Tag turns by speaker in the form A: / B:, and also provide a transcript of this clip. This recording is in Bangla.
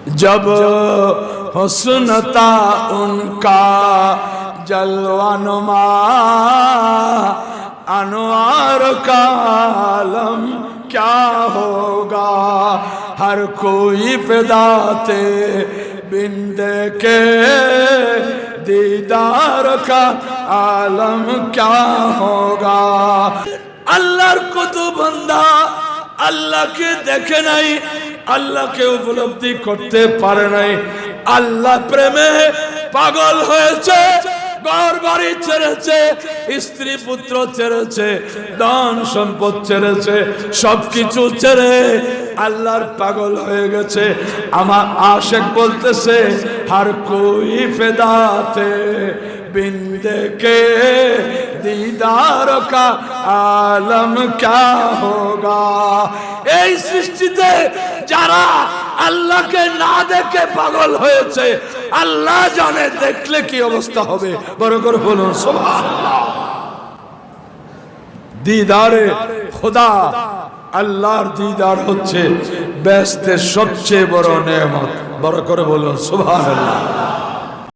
A: जब हुस्न था उनका जलवानुमा अनवार का आलम क्या होगा। हर कोई फिदा थे बिंदे के दीदार का आलम क्या होगा। अल्लाहर कुतुब बंदा আল্লাহকে দেখে নাই, আল্লাহকে উপলব্ধি করতে পারে নাই, আল্লাহ প্রেমে পাগল হয়েছে, ঘর বাড়ি ছেড়েছে, স্ত্রী পুত্র ছেড়েছে, ধন সম্পদ ছেড়েছে, সবকিছু ছেড়ে আল্লাহর পাগল হয়ে গেছে। আমার আশিক বলতেছে हर कोई फिदा थे बिंदे के दीदार का आलम क्या होगा। এই সৃষ্টিতে যারা আল্লাহকে না দেখে পাগল হয়েছে, আল্লাহ জানে দেখলে কি অবস্থা হবে। বড় করে বলুন সুবহানাল্লাহ। দিদারে খোদা, আল্লাহর দিদার হচ্ছে বেহেশতের সবচেয়ে বড় নেয়ামত। বড় করে বলুন সুবহানাল্লাহ।